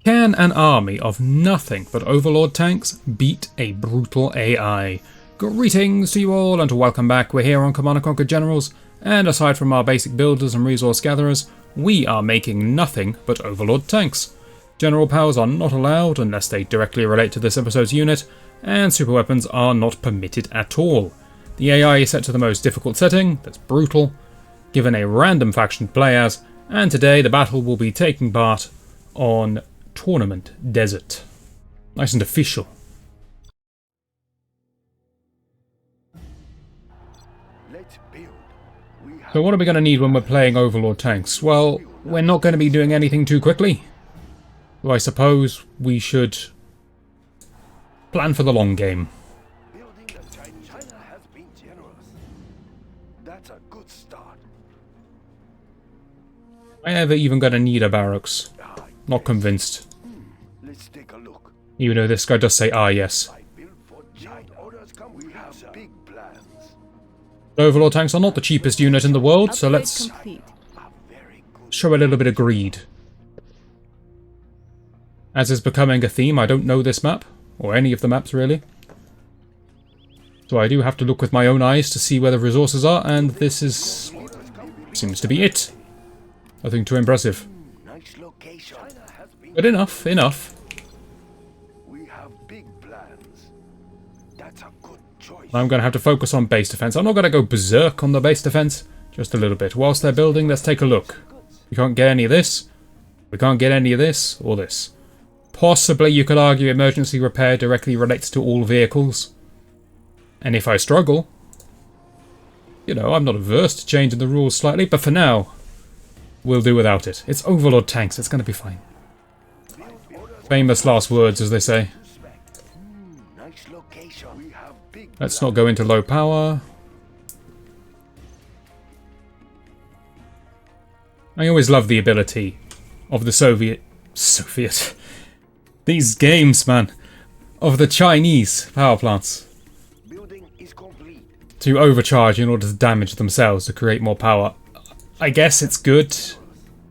Can an army of nothing but Overlord tanks beat a brutal AI? Greetings to you all and welcome back. We're here on Command Conquer Generals, and aside from our basic builders and resource gatherers, we are making nothing but Overlord tanks. General powers are not allowed unless they directly relate to this episode's unit, and superweapons are not permitted at all. The AI is set to the most difficult setting, that's brutal, given a random faction to play as, and today the battle will be taking part on Tournament Desert. Nice and official. So what are we going to need when we're playing Overlord tanks? Well, we're not going to be doing anything too quickly. So I suppose we should plan for the long game. Am I ever even going to need a barracks? Not convinced. Even though this guy does say, ah, yes. Overlord tanks are not the cheapest unit in the world, so let's show a little bit of greed. As is becoming a theme, I don't know this map, or any of the maps really. So I do have to look with my own eyes to see where the resources are, and this seems to be it. Nothing too impressive. But enough. I'm going to have to focus on base defense. I'm not going to go berserk on the base defense, just a little bit. Whilst they're building, let's take a look. We can't get any of this. We can't get any of this or this. Possibly you could argue emergency repair directly relates to all vehicles. And if I struggle, you know, I'm not averse to changing the rules slightly, but for now, we'll do without it. It's Overlord tanks, it's going to be fine. Famous last words, as they say. Let's not go into low power. I always love the ability of the Soviet... These games, man. Of the Chinese power plants. To overcharge in order to damage themselves to create more power. I guess it's good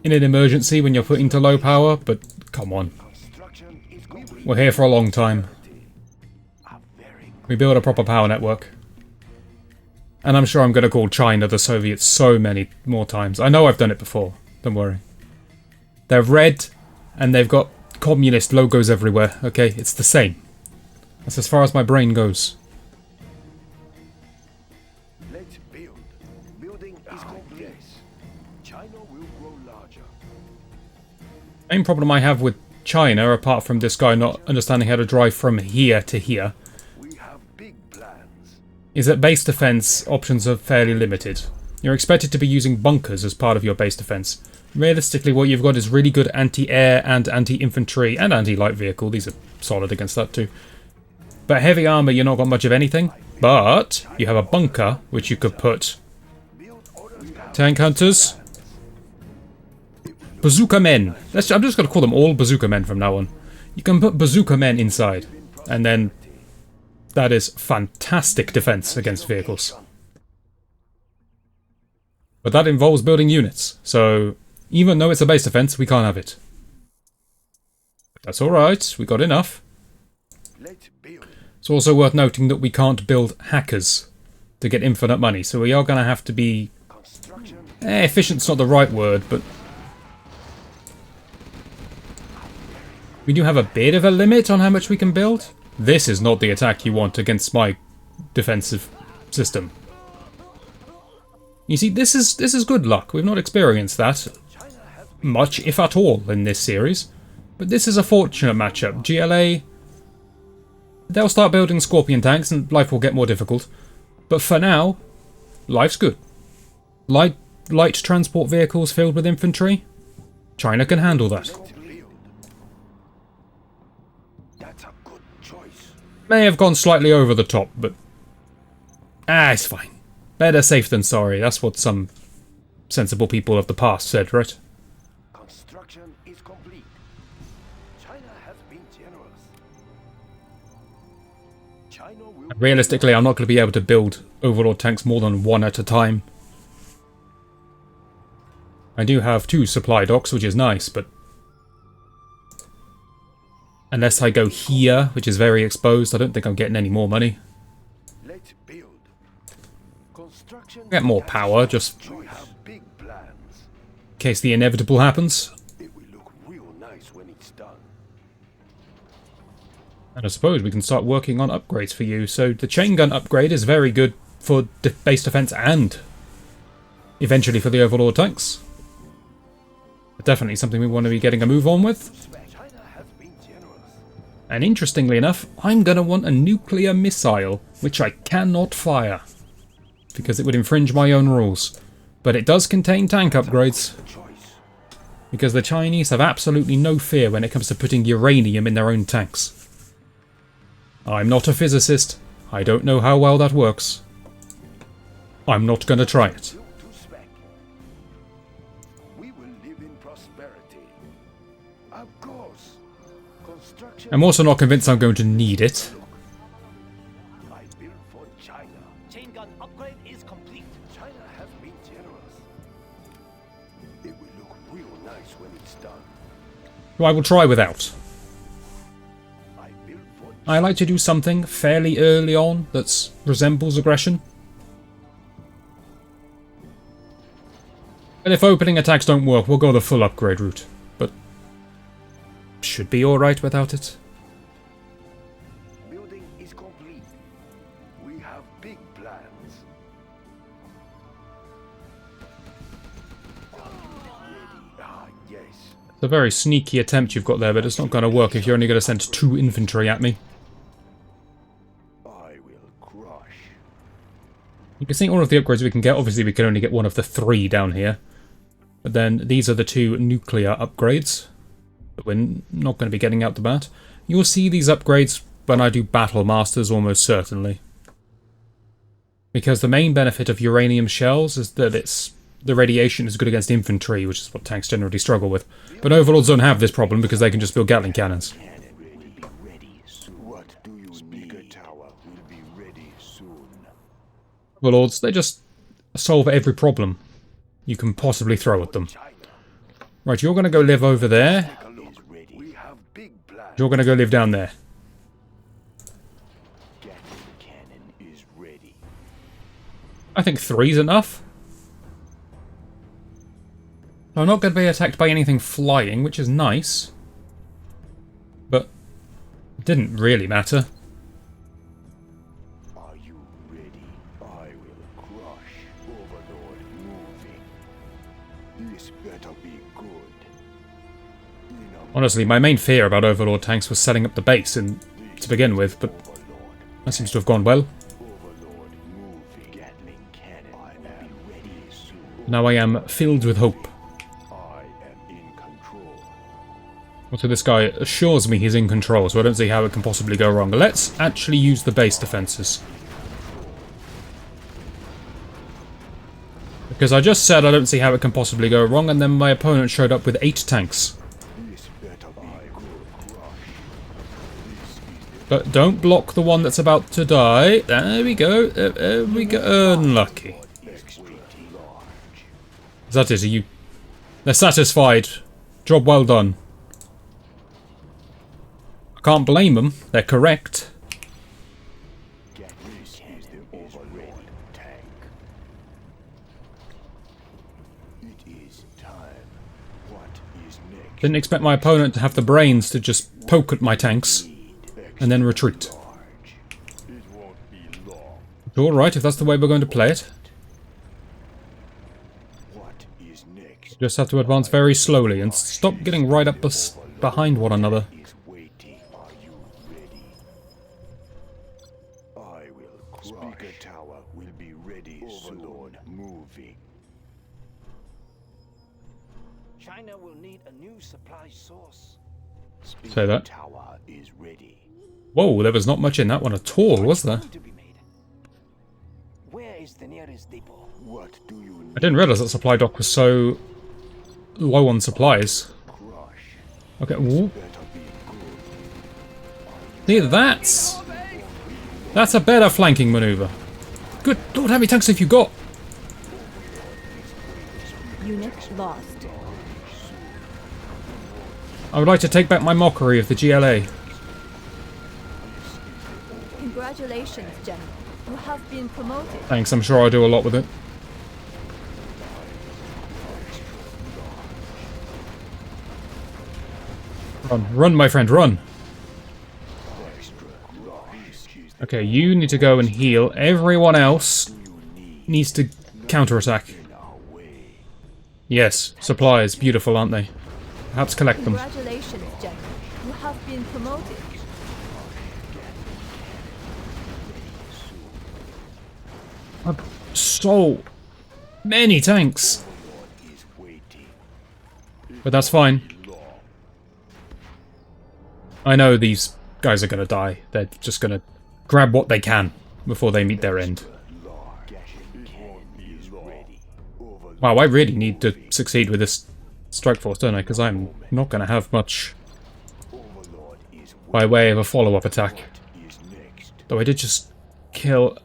in an emergency when you're put into low power, but come on. We're here for a long time. We build a proper power network. And I'm sure I'm going to call China the Soviets so many more times. I know I've done it before. Don't worry. They're red, and they've got communist logos everywhere. Okay, it's the same. That's as far as my brain goes. Let's build. Building is complete. China will grow larger. Main problem I have with China, apart from this guy not understanding how to drive from here to here, is that base defense options are fairly limited. You're expected to be using bunkers as part of your base defense. Realistically, what you've got is really good anti-air and anti-infantry and anti-light vehicle. These are solid against that too. But heavy armor, you're not got much of anything. But you have a bunker, which you could put tank hunters, bazooka men. I'm just going to call them all bazooka men from now on. You can put bazooka men inside, and then that is fantastic defense against vehicles. But that involves building units, so even though it's a base defense, we can't have it. That's alright, we got enough. It's also worth noting that we can't build hackers to get infinite money, so we are going to have to be... efficient's not the right word, but... we do have a bit of a limit on how much we can build. This is not the attack you want against my defensive system. You see, this is good luck. We've not experienced that much, if at all, in this series. But this is a fortunate matchup. GLA, they'll start building Scorpion tanks and life will get more difficult. But for now, life's good. Light transport vehicles filled with infantry, China can handle that. May have gone slightly over the top, but... it's fine. Better safe than sorry. That's what some sensible people of the past said, right? Construction is complete. China has been generous. China will... Realistically, I'm not going to be able to build Overlord tanks more than one at a time. I do have 2 supply docks, which is nice, but Unless I go here, which is very exposed, I don't think I'm getting any more money. Let's build. Construction Get more power, just we have big plans. in case the inevitable happens. It will look real nice when it's done. And I suppose we can start working on upgrades for you. So the chain gun upgrade is very good for base defense and eventually for the Overlord Tanks. But definitely something we want to be getting a move on with. China has been generous. And interestingly enough, I'm going to want a nuclear missile, which I cannot fire, because it would infringe my own rules. But it does contain tank upgrades, because the Chinese have absolutely no fear when it comes to putting uranium in their own tanks. I'm not a physicist. I don't know how well that works. I'm not going to try it. We will live in prosperity. Of course. Construction I'm also not convinced I'm going to need it. I built for China. Chain gun upgrade is complete. China has been generous. It will look real nice when it's done. So I will try without. I built for I like to do something fairly early on that resembles aggression. And if opening attacks don't work, we'll go the full upgrade route. But should be alright without it. building is complete. We have big plans. Ah, yes. It's a very sneaky attempt you've got there, but it's not going to work if you're only going to send 2 infantry at me. I will crush. You can see all of the upgrades we can get. Obviously, we can only get one of the 3 down here. But then these are the 2 nuclear upgrades that we're not going to be getting out the bat. You'll see these upgrades when I do Battle Masters almost certainly. Because the main benefit of uranium shells is that the radiation is good against infantry, which is what tanks generally struggle with. But Overlords don't have this problem because they can just build Gatling cannons. What do you Speaker tower will be ready soon. Overlords, they just solve every problem you can possibly throw at them. Right, you're going to go live over there. We have big plans. You're going to go live down there. Gatling cannon is ready. I think 3's enough. I'm not going to be attacked by anything flying, which is nice. But it didn't really matter. Are you ready? I will crush Overlord moving. This better be good. Honestly, my main fear about Overlord Tanks was setting up the base to begin with, but that seems to have gone well. Overlord moving. Gatling cannon. I will be ready soon. Now I am filled with hope. I am in control. So this guy assures me he's in control, so I don't see how it can possibly go wrong. Let's actually use the base defenses. Because I just said I don't see how it can possibly go wrong, and then my opponent showed up with 8 tanks. This better be good. Crush. But don't block the one that's about to die. There we go. There we go. Unlucky. Extra large. Is that it? Are you... They're satisfied. Job well done. I can't blame them. They're correct. Gatling cannon is ready. Tank. It is time. What is next? Didn't expect my opponent to have the brains to just poke at my tanks and then retreat. Large. It won't be long. It's alright if that's the way we're going to play it. What is next? Just have to advance very slowly and stop getting right up behind one another. Is waiting. Are you ready? I will crush. Speaker tower will be ready Overlord soon. Moving. China will need a new supply source. Speaker Say that. tower is ready. Whoa, there was not much in that one at all, was there? To be made. Where is the nearest depot? What do you need? I didn't realise that supply dock was so low on supplies. Crush. Okay, ooh. Better be good. See, that's a better flanking manoeuvre. Good Lord, how many tanks have you got? Unit lost. I would like to take back my mockery of the GLA. Congratulations, General. You have been promoted. Thanks, I'm sure I do a lot with it. Run, run, my friend, run! Okay, you need to go and heal. Everyone else needs to counterattack. Yes, supplies. Beautiful, aren't they? Perhaps collect them. Congratulations, General. You have been promoted. So many tanks! But that's fine. I know these guys are gonna die. They're just gonna grab what they can before they meet their end. Wow, I really need to succeed with this strike force, don't I? Because I'm not gonna have much by way of a follow-up attack. Though I did just kill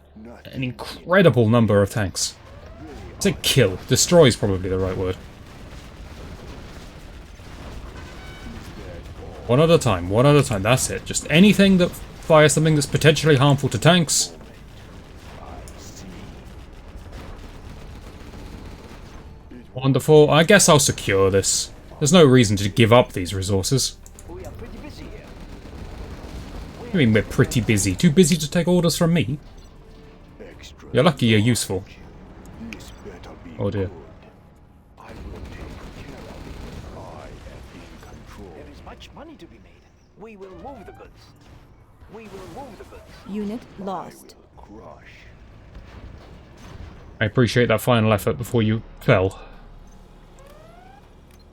an incredible number of tanks. I say kill. Destroy is probably the right word. One at a time, one at a time, that's it. Just anything that fires something that's potentially harmful to tanks. Wonderful. I guess I'll secure this. There's no reason to give up these resources. We are pretty busy here. I mean, we're pretty busy. Too busy to take orders from me? You're lucky you're useful. Oh dear. There is much money to be made. We will move the goods. We will move the goods. Unit lost. I appreciate that final effort before you fell.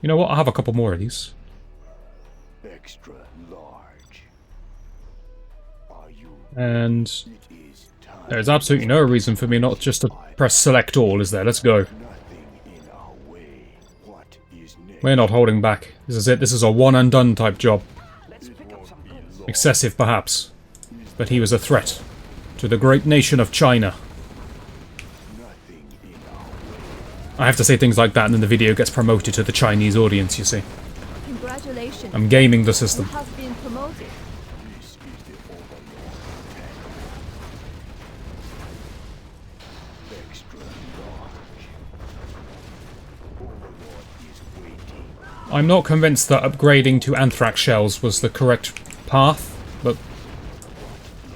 You know what? I'll have a couple more of these. Extra large. Are you? And It is time. there's absolutely no reason for me not just to press select all, is there? Let's go. Nothing in our way. What is next? We're not holding back. This is it. This is a one and done type job. Let's pick up some goods. Excessive, perhaps. But he was a threat to the great nation of China. Nothing in our way. I have to say things like that and then the video gets promoted to the Chinese audience, you see. Congratulations. I'm gaming the You system. have been promoted. This is the Overlord Tanks. Extra large. Overlord is waiting. I'm not convinced that upgrading to anthrax shells was the correct path, but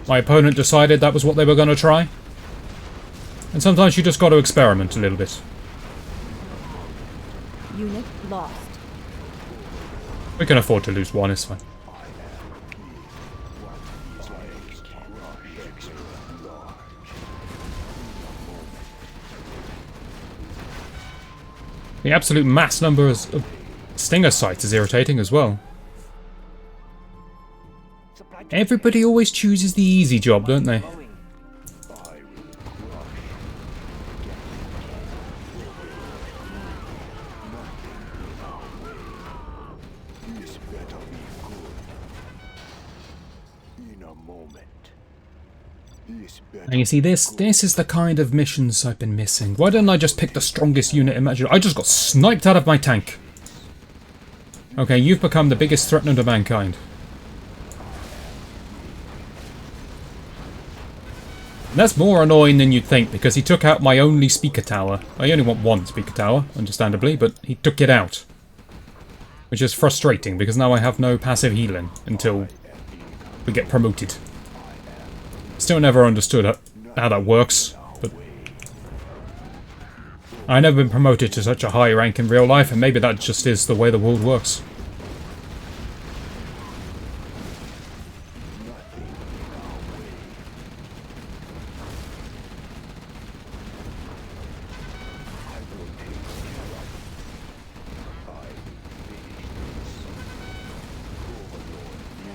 my opponent decided that was what they were going to try. And sometimes you just got to experiment a little bit. Unit lost. We can afford to lose one, it's fine. The absolute mass numbers of stinger sites is irritating as well. Supply chain Everybody always chooses the easy job, don't they? going. This better be good. In a moment. This better And you see, this is the kind of missions I've been missing. Why didn't I just pick the strongest unit imaginable? I just got sniped out of my tank. Okay, you've become the biggest threat to mankind. And that's more annoying than you'd think, because he took out my only speaker tower. I only want one speaker tower, understandably, but he took it out. Which is frustrating, because now I have no passive healing until we get promoted. Still never understood how that works, but I've never been promoted to such a high rank in real life, and maybe that just is the way the world works.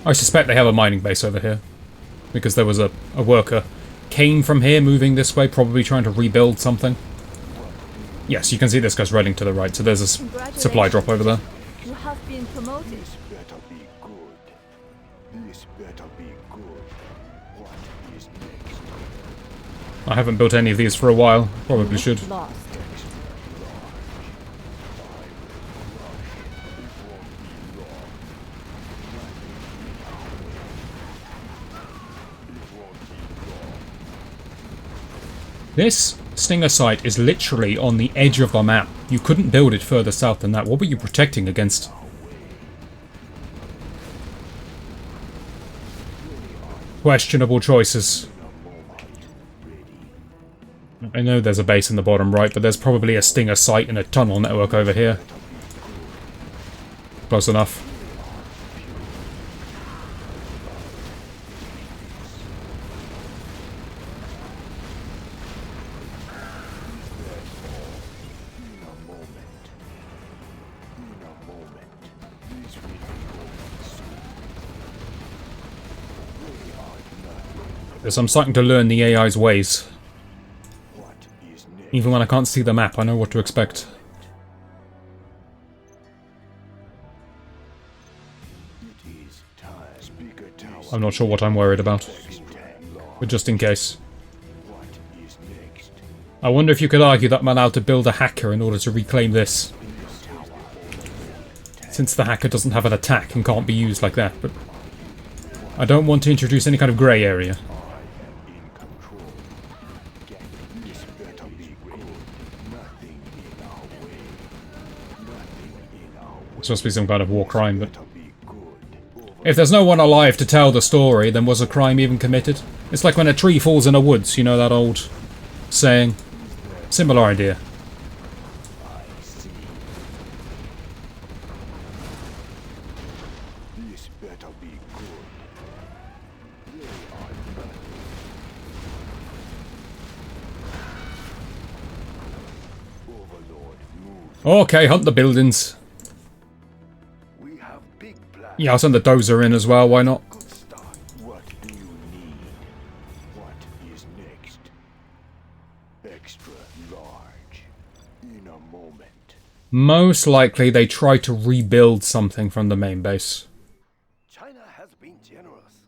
I suspect they have a mining base over here, because there was a worker came from here moving this way, probably trying to rebuild something. Yes, you can see this guy's running to the right, so there's a supply drop over there. You have been promoted. This better be good. This better be good. What is next? I haven't built any of these for a while, probably Unit should. lost. This Stinger site is literally on the edge of the map. You couldn't build it further south than that. What were you protecting against? Questionable choices. I know there's a base in the bottom right, but there's probably a Stinger site and a tunnel network over here. Close enough. Because I'm starting to learn the AI's ways. Even when I can't see the map, I know what to expect. I'm not sure what I'm worried about. But just in case. I wonder if you could argue that I'm allowed to build a hacker in order to reclaim this. Since the hacker doesn't have an attack and can't be used like that, but I don't want to introduce any kind of grey area. It's supposed to be some kind of war crime, but if there's no one alive to tell the story, then was a crime even committed? It's like when a tree falls in the woods, you know that old saying? Similar idea. Okay, hunt the buildings. Yeah, I'll send the dozer in as well, why not? What do you need? What is next? Extra large. In a moment. Most likely they try to rebuild something from the main base. China has been generous.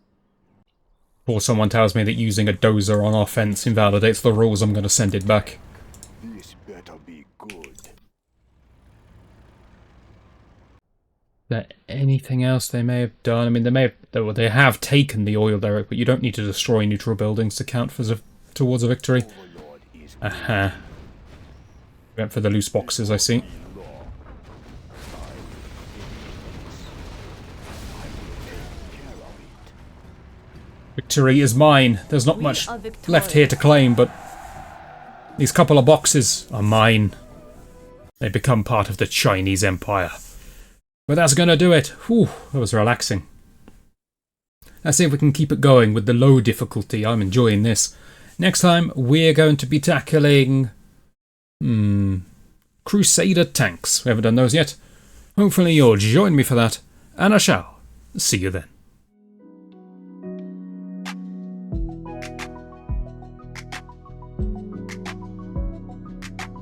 Or someone tells me that using a dozer on offense invalidates the rules, I'm going to send it back. This better be good. Is there anything else they may have done? I mean, they have taken the oil derrick, but you don't need to destroy neutral buildings to count for towards a victory. Aha. Went for the loose boxes, I see. Victory is mine. There's not much left here to claim, but these couple of boxes are mine. They become part of the Chinese Empire. But that's gonna do it. Whew, that was relaxing. Let's see if we can keep it going with the low difficulty. I'm enjoying this. Next time, we're going to be tackling... Crusader tanks. We haven't done those yet. Hopefully you'll join me for that, and I shall see you then.